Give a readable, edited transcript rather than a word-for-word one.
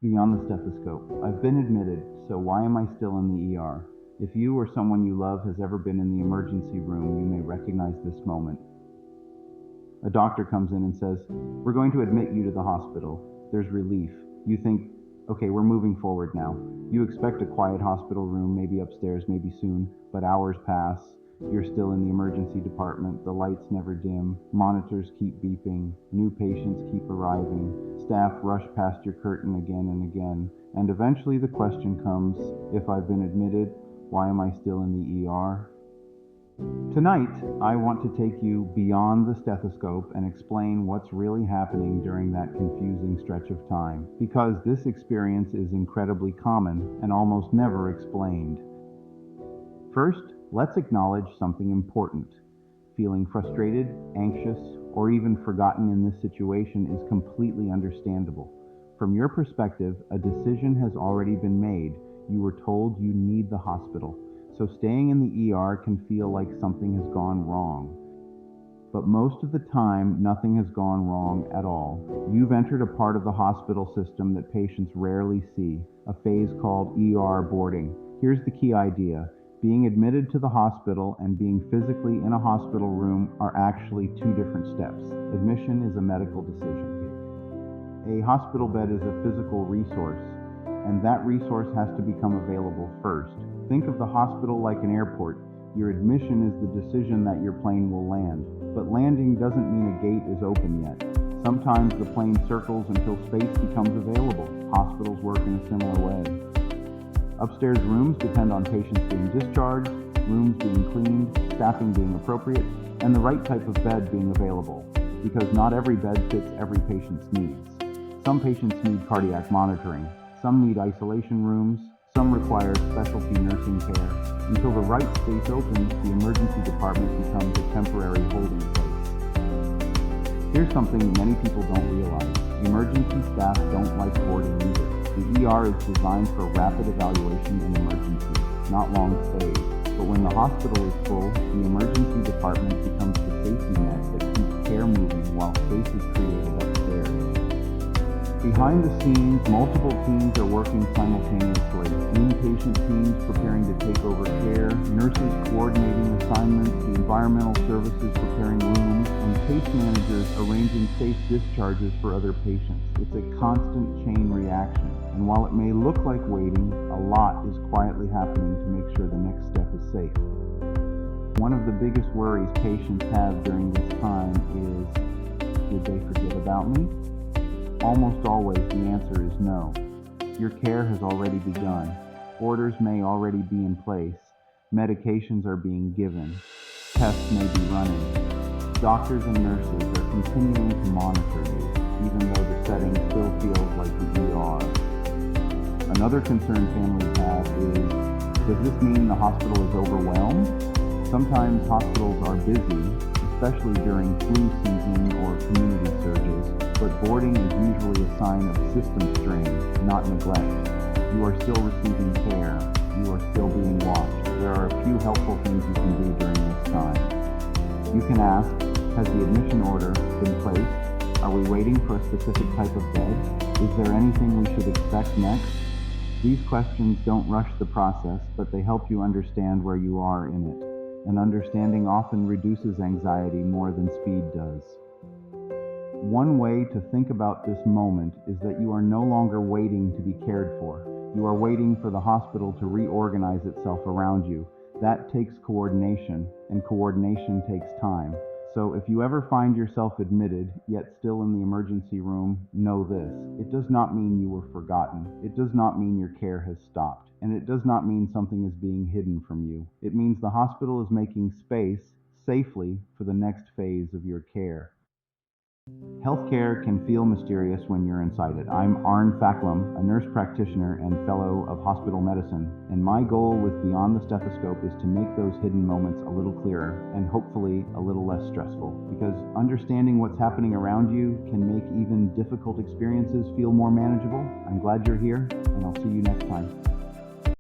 Beyond the stethoscope. I've been admitted, so why am I still in the ER? If you or someone you love has ever been in the emergency room, you may recognize this moment. A doctor comes in and says, "We're going to admit you to the hospital." There's relief. You think, okay, we're moving forward now. You expect a quiet hospital room, maybe upstairs, maybe soon, but hours pass. You're still in the emergency department. The lights never dim. Monitors keep beeping. New patients keep arriving. Staff rush past your curtain again and again. And eventually the question comes, if I've been admitted, why am I still in the ER? Tonight, I want to take you beyond the stethoscope and explain what's really happening during that confusing stretch of time, because this experience is incredibly common and almost never explained. First, let's acknowledge something important. Feeling frustrated, anxious, or even forgotten in this situation is completely understandable. From your perspective, a decision has already been made. You were told you need the hospital. So staying in the ER can feel like something has gone wrong. But most of the time, nothing has gone wrong at all. You've entered a part of the hospital system that patients rarely see, a phase called ER boarding. Here's the key idea. Being admitted to the hospital and being physically in a hospital room are actually two different steps. Admission is a medical decision. A hospital bed is a physical resource, and that resource has to become available first. Think of the hospital like an airport. Your admission is the decision that your plane will land. But landing doesn't mean a gate is open yet. Sometimes the plane circles until space becomes available. Hospitals work in a similar way. Upstairs rooms depend on patients being discharged, rooms being cleaned, staffing being appropriate, and the right type of bed being available, because not every bed fits every patient's needs. Some patients need cardiac monitoring, some need isolation rooms, some require specialty nursing care. Until the right space opens, the emergency department becomes a temporary holding place. Here's something many people don't realize. Emergency staff don't like boarding either. The ER is designed for rapid evaluation and emergency, not long stays. But when the hospital is full, the emergency department becomes the safety net that keeps care moving while space is created upstairs. Behind the scenes, multiple teams are working simultaneously. Inpatient teams preparing to take over care, nurses coordinating assignments, the environmental services preparing rooms, and case managers arranging safe discharges for other patients. It's a constant chain reaction. And while it may look like waiting, a lot is quietly happening to make sure the next step is safe. One of the biggest worries patients have during this time is, did they forget about me? Almost always the answer is no. Your care has already begun. Orders may already be in place. Medications are being given. Tests may be running. Doctors and nurses are continuing to monitor you, even though the setting still feels like the ER. Another concern families have is, does this mean the hospital is overwhelmed? Sometimes hospitals are busy, especially during flu season or community surges, but boarding is usually a sign of system strain, not neglect. You are still receiving care. You are still being watched. There are a few helpful things you can do during this time. You can ask, has the admission order been placed? Are we waiting for a specific type of bed? Is there anything we should expect next? These questions don't rush the process, but they help you understand where you are in it. And understanding often reduces anxiety more than speed does. One way to think about this moment is that you are no longer waiting to be cared for. You are waiting for the hospital to reorganize itself around you. That takes coordination, and coordination takes time. So if you ever find yourself admitted, yet still in the emergency room, know this. It does not mean you were forgotten. It does not mean your care has stopped. And it does not mean something is being hidden from you. It means the hospital is making space safely for the next phase of your care. Healthcare can feel mysterious when you're inside it. I'm Arne Facklum, a nurse practitioner and fellow of hospital medicine, and my goal with Beyond the Stethoscope is to make those hidden moments a little clearer and hopefully a little less stressful, because understanding what's happening around you can make even difficult experiences feel more manageable. I'm glad you're here, and I'll see you next time.